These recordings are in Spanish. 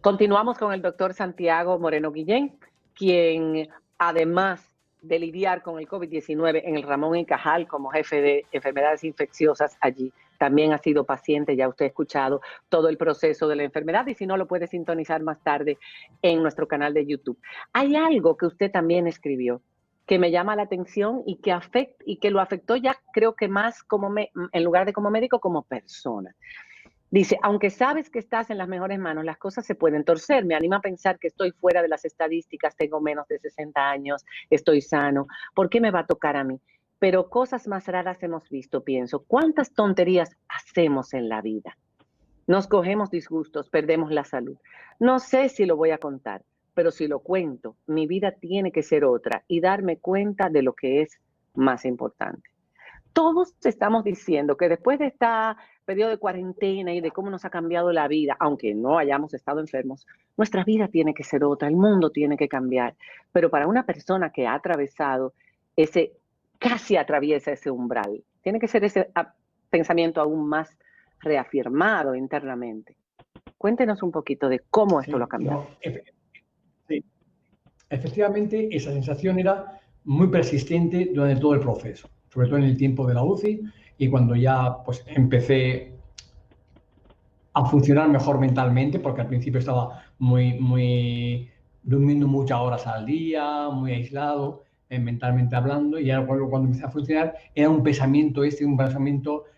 Continuamos con el doctor Santiago Moreno Guillén, quien además de lidiar con el COVID-19 en el Ramón y Cajal como jefe de enfermedades infecciosas allí, también ha sido paciente, ya usted ha escuchado todo el proceso de la enfermedad y si no lo puede sintonizar más tarde en nuestro canal de YouTube. Hay algo que usted también escribió que me llama la atención y que lo afectó ya creo que más en lugar de como médico, como persona. Dice, aunque sabes que estás en las mejores manos, las cosas se pueden torcer. Me anima a pensar que estoy fuera de las estadísticas, tengo menos de 60 años, estoy sano. ¿Por qué me va a tocar a mí? Pero cosas más raras hemos visto, pienso. ¿Cuántas tonterías hacemos en la vida? Nos cogemos disgustos, perdemos la salud. No sé si lo voy a contar, pero si lo cuento, mi vida tiene que ser otra y darme cuenta de lo que es más importante. Todos estamos diciendo que después de este periodo de cuarentena y de cómo nos ha cambiado la vida, aunque no hayamos estado enfermos, nuestra vida tiene que ser otra, el mundo tiene que cambiar. Pero para una persona que ha atravesado casi atraviesa ese umbral, tiene que ser ese pensamiento aún más reafirmado internamente. Cuéntenos un poquito de cómo esto lo ha cambiado. Sí. Efectivamente, esa sensación era muy persistente durante todo el proceso, sobre todo en el tiempo de la UCI y cuando ya pues, empecé a funcionar mejor mentalmente, porque al principio estaba durmiendo muchas horas al día, muy aislado, mentalmente hablando, y ahora cuando empecé a funcionar era un pensamiento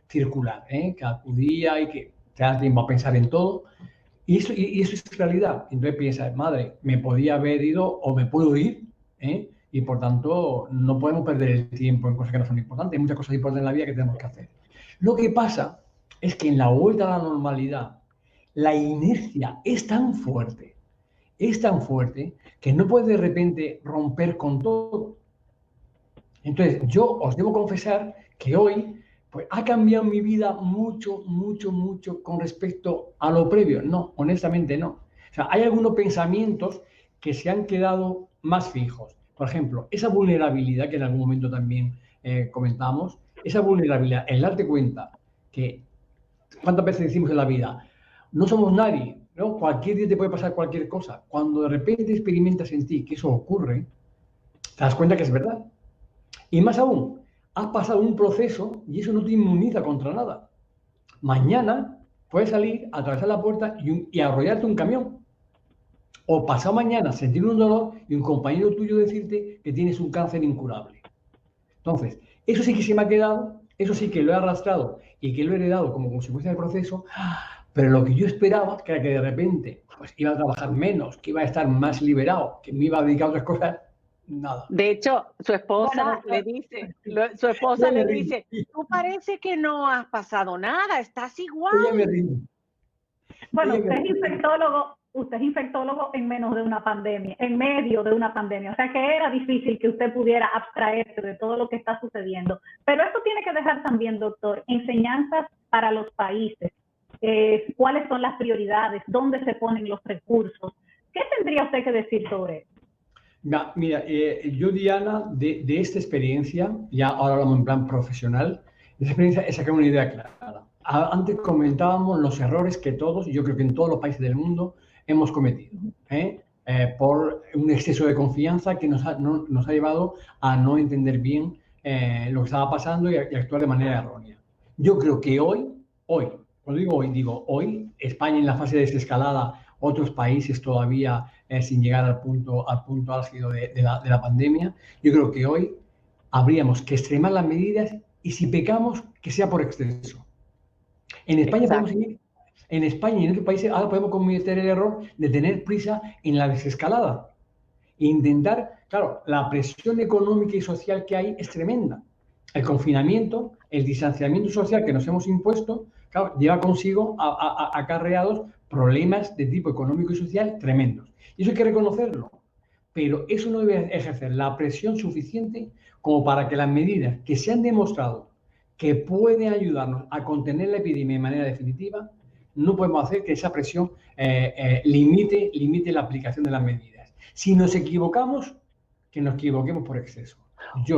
circular, que acudía y que te da tiempo a pensar en todo. Y eso es realidad. Entonces piensas, madre, me podía haber ido o me puedo ir, y por tanto no podemos perder el tiempo en cosas que no son importantes. Hay muchas cosas importantes en la vida que tenemos que hacer. Lo que pasa es que en la vuelta a la normalidad, la inercia es tan fuerte, que no puedes de repente romper con todo. Entonces, yo os debo confesar que hoy pues, ha cambiado mi vida mucho con respecto a lo previo. No, honestamente no. O sea, hay algunos pensamientos que se han quedado más fijos. Por ejemplo, esa vulnerabilidad que en algún momento también comentamos, esa vulnerabilidad, el darte cuenta que, ¿cuántas veces decimos en la vida? No somos nadie, ¿no? Cualquier día te puede pasar cualquier cosa. Cuando de repente experimentas en ti que eso ocurre, te das cuenta que es verdad. Y más aún, has pasado un proceso y eso no te inmuniza contra nada. Mañana puedes salir, atravesar la puerta y arrollarte un camión. O pasado mañana sentir un dolor y un compañero tuyo decirte que tienes un cáncer incurable. Entonces, eso sí que se me ha quedado, eso sí que lo he arrastrado y que lo he heredado como consecuencia del proceso, pero lo que yo esperaba, que era que de repente pues, iba a trabajar menos, que iba a estar más liberado, que me iba a dedicar a otras cosas, nada. De hecho, su esposa le dice, tú parece que no has pasado nada, estás igual. Ella me ríe. Bueno, usted es infectólogo en menos de una pandemia, en medio de una pandemia. O sea que era difícil que usted pudiera abstraerse de todo lo que está sucediendo. Pero esto tiene que dejar también, doctor, enseñanzas para los países. ¿Cuáles son las prioridades? ¿Dónde se ponen los recursos? ¿Qué tendría usted que decir sobre eso? Mira, yo, Diana, de esta experiencia, ya ahora hablamos en plan profesional, de esa experiencia he sacado una idea clara. Antes comentábamos los errores que todos, yo creo que en todos los países del mundo, hemos cometido, por un exceso de confianza que nos ha llevado a no entender bien lo que estaba pasando y actuar de manera errónea. Yo creo que hoy, cuando digo hoy, España en la fase de desescalada, otros países todavía sin llegar al punto álgido de la pandemia, yo creo que hoy habríamos que extremar las medidas y si pecamos, que sea por exceso. En España y en otros países ahora podemos cometer el error de tener prisa en la desescalada e intentar, claro, la presión económica y social que hay es tremenda. El confinamiento, el distanciamiento social que nos hemos impuesto, claro, lleva consigo acarreados problemas de tipo económico y social tremendos. Y eso hay que reconocerlo. Pero eso no debe ejercer la presión suficiente como para que las medidas que se han demostrado que pueden ayudarnos a contener la epidemia de manera definitiva, no podemos hacer que esa presión limite la aplicación de las medidas. Si nos equivocamos, que nos equivoquemos por exceso.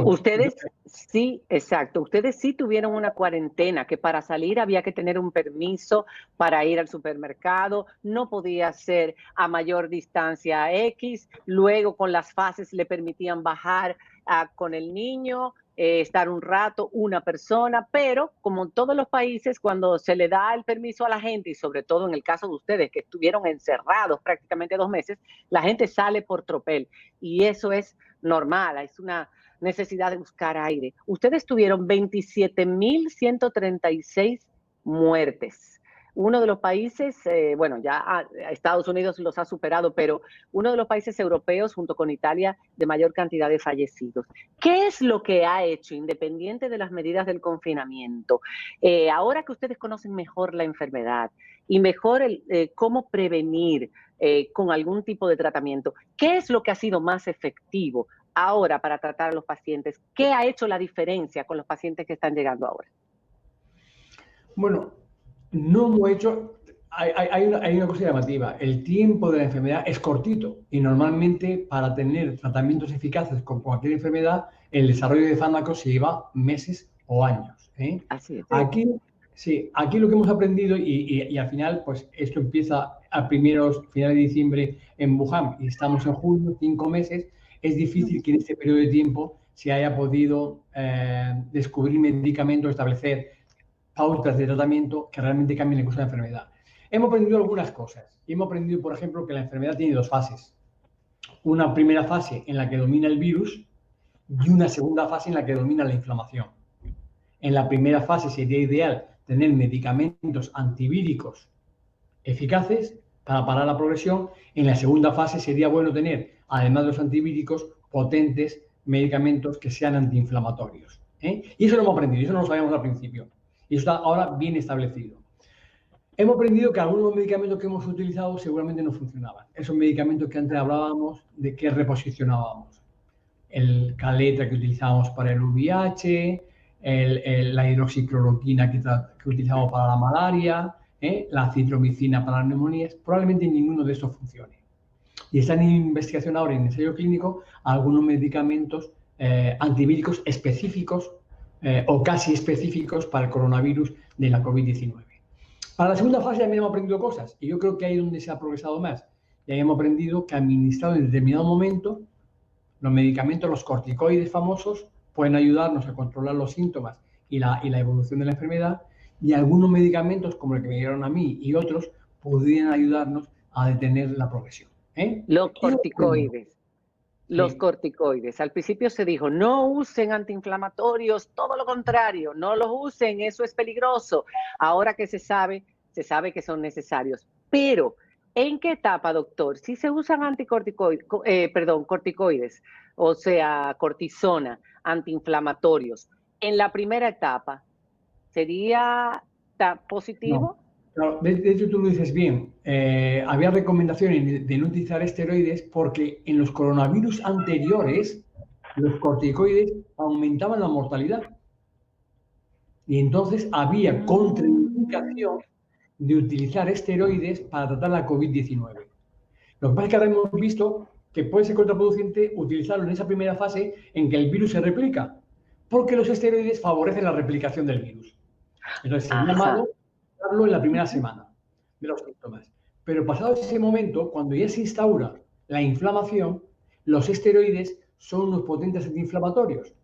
Ustedes sí, exacto, ustedes sí tuvieron una cuarentena, que para salir había que tener un permiso para ir al supermercado, no podía ser a mayor distancia X, luego con las fases le permitían bajar con el niño, estar un rato, una persona, pero como en todos los países, cuando se le da el permiso a la gente, y sobre todo en el caso de ustedes, que estuvieron encerrados prácticamente 2 meses, la gente sale por tropel, y eso es normal, es una necesidad de buscar aire. Ustedes tuvieron 27.136 muertes. Uno de los países, bueno, ya Estados Unidos los ha superado, pero uno de los países europeos, junto con Italia, de mayor cantidad de fallecidos. ¿Qué es lo que ha hecho, independiente de las medidas del confinamiento? Ahora que ustedes conocen mejor la enfermedad y mejor cómo prevenir con algún tipo de tratamiento, ¿qué es lo que ha sido más efectivo ahora para tratar a los pacientes? ¿Qué ha hecho la diferencia con los pacientes que están llegando ahora? Bueno, no hemos hecho... Hay una cosa llamativa. El tiempo de la enfermedad es cortito y normalmente para tener tratamientos eficaces con cualquier enfermedad, el desarrollo de fármacos se lleva meses o años. Así es. Aquí lo que hemos aprendido y al final, pues esto empieza a finales de diciembre en Wuhan y estamos en julio, 5 meses. Es difícil que en este periodo de tiempo se haya podido descubrir medicamentos, establecer pautas de tratamiento que realmente cambien el curso de la enfermedad. Hemos aprendido algunas cosas. Hemos aprendido, por ejemplo, que la enfermedad tiene 2 fases. Una primera fase en la que domina el virus y una segunda fase en la que domina la inflamación. En la primera fase sería ideal tener medicamentos antivíricos eficaces para parar la progresión. En la segunda fase sería bueno tener, además de los antivíricos, potentes medicamentos que sean antiinflamatorios. Y eso lo hemos aprendido, eso no lo sabíamos al principio. Y eso está ahora bien establecido. Hemos aprendido que algunos medicamentos que hemos utilizado seguramente no funcionaban. Esos medicamentos que antes hablábamos de que reposicionábamos. El Caleta que utilizábamos para el VIH, la hidroxicloroquina que utilizamos para la malaria, la citromicina para las neumonías, probablemente ninguno de estos funcione. Y están en investigación ahora en ensayo clínico algunos medicamentos antivíricos específicos o casi específicos para el coronavirus de la COVID-19. Para la segunda fase también hemos aprendido cosas y yo creo que ahí es donde se ha progresado más. Y ahí hemos aprendido que administrado en determinado momento los medicamentos, los corticoides famosos, pueden ayudarnos a controlar los síntomas y la evolución de la enfermedad, y algunos medicamentos, como el que me dieron a mí y otros, podrían ayudarnos a detener la progresión. Los corticoides. Los corticoides. Al principio se dijo, no usen antiinflamatorios, todo lo contrario, no los usen, eso es peligroso. Ahora que se sabe que son necesarios. Pero, ¿en qué etapa, doctor? Si se usan corticoides, o sea, cortisona, antiinflamatorios, en la primera etapa, ¿sería positivo? No, de hecho tú lo dices bien. Había recomendaciones de no utilizar esteroides porque en los coronavirus anteriores los corticoides aumentaban la mortalidad. Y entonces había contraindicación de utilizar esteroides para tratar la COVID-19. Lo que pasa es que ahora hemos visto que puede ser contraproducente utilizarlo en esa primera fase en que el virus se replica, porque los esteroides favorecen la replicación del virus. Entonces se llama en la primera semana de los síntomas. Pero pasado ese momento, cuando ya se instaura la inflamación, los esteroides son unos potentes antiinflamatorios.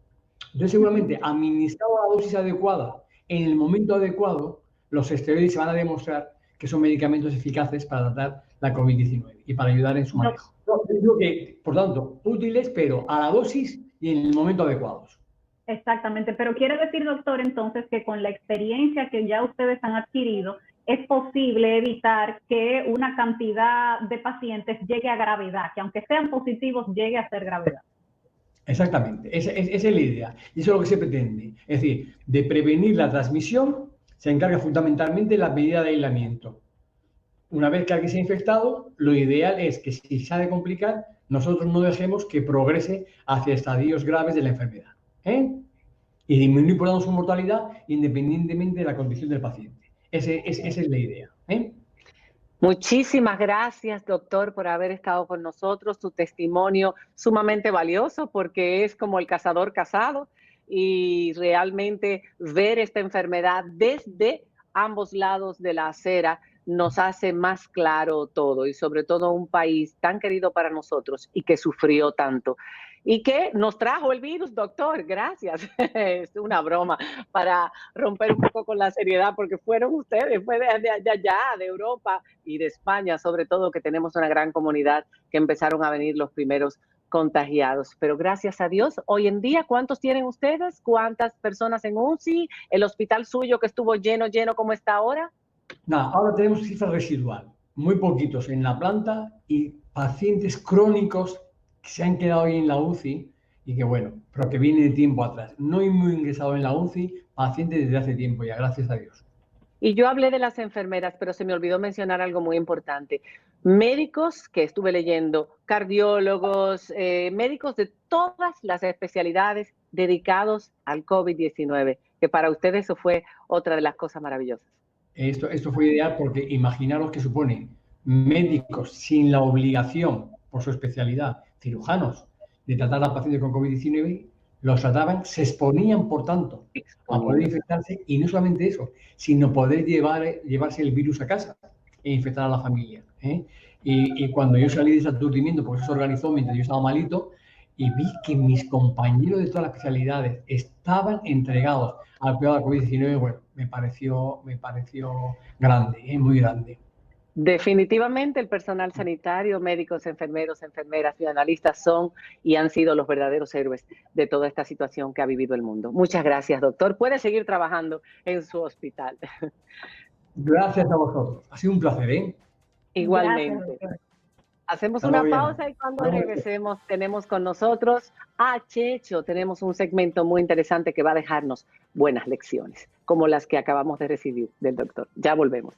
Entonces, seguramente, administrado a la dosis adecuada, en el momento adecuado, los esteroides se van a demostrar que son medicamentos eficaces para tratar la COVID-19 y para ayudar en su manejo. Yo digo que, por tanto, útiles, pero a la dosis y en el momento adecuados. Exactamente, pero quiere decir, doctor, entonces que con la experiencia que ya ustedes han adquirido, es posible evitar que una cantidad de pacientes llegue a gravedad, que aunque sean positivos, llegue a ser gravedad. Exactamente, esa es la idea. Y eso es lo que se pretende. Es decir, de prevenir la transmisión se encarga fundamentalmente la medida de aislamiento. Una vez que alguien se ha infectado, lo ideal es que si se ha de complicar, nosotros no dejemos que progrese hacia estadios graves de la enfermedad. Y disminuir por tanto su mortalidad independientemente de la condición del paciente. Esa es la idea. Muchísimas gracias, doctor, por haber estado con nosotros. Tu testimonio sumamente valioso porque es como el cazador cazado y realmente ver esta enfermedad desde ambos lados de la acera nos hace más claro todo y sobre todo un país tan querido para nosotros y que sufrió tanto y que nos trajo el virus, doctor. Gracias. Es una broma para romper un poco con la seriedad porque fueron ustedes, fue de allá, de Europa y de España, sobre todo, que tenemos una gran comunidad que empezaron a venir los primeros contagiados. Pero gracias a Dios, hoy en día, ¿cuántos tienen ustedes? ¿Cuántas personas en UCI? ¿El hospital suyo que estuvo lleno, como está ahora? Nada, ahora tenemos cifra residual, muy poquitos en la planta y pacientes crónicos que se han quedado ahí en la UCI y que bueno, pero que viene de tiempo atrás. No hay muy ingresado en la UCI, pacientes desde hace tiempo ya, gracias a Dios. Y yo hablé de las enfermeras, pero se me olvidó mencionar algo muy importante. Médicos que estuve leyendo, cardiólogos, médicos de todas las especialidades dedicados al COVID-19, que para ustedes eso fue otra de las cosas maravillosas. Esto fue ideal porque imaginaros que supone médicos sin la obligación, por su especialidad, cirujanos, de tratar a pacientes con COVID-19, los trataban, se exponían, por tanto, a poder infectarse y no solamente eso, sino poder llevarse el virus a casa e infectar a la familia. Y cuando yo salí de ese aturdimiento, porque eso se organizó mientras yo estaba malito, y vi que mis compañeros de todas las especialidades estaban entregados al cuidado de la COVID-19, bueno, me pareció grande, muy grande. Definitivamente el personal sanitario, médicos, enfermeros, enfermeras y analistas son y han sido los verdaderos héroes de toda esta situación que ha vivido el mundo. Muchas gracias, doctor. Puede seguir trabajando en su hospital. Gracias a vosotros. Ha sido un placer, ¿eh? Igualmente. Gracias, hacemos una pausa y cuando regresemos tenemos con nosotros a Checho. Tenemos un segmento muy interesante que va a dejarnos buenas lecciones, como las que acabamos de recibir del doctor. Ya volvemos.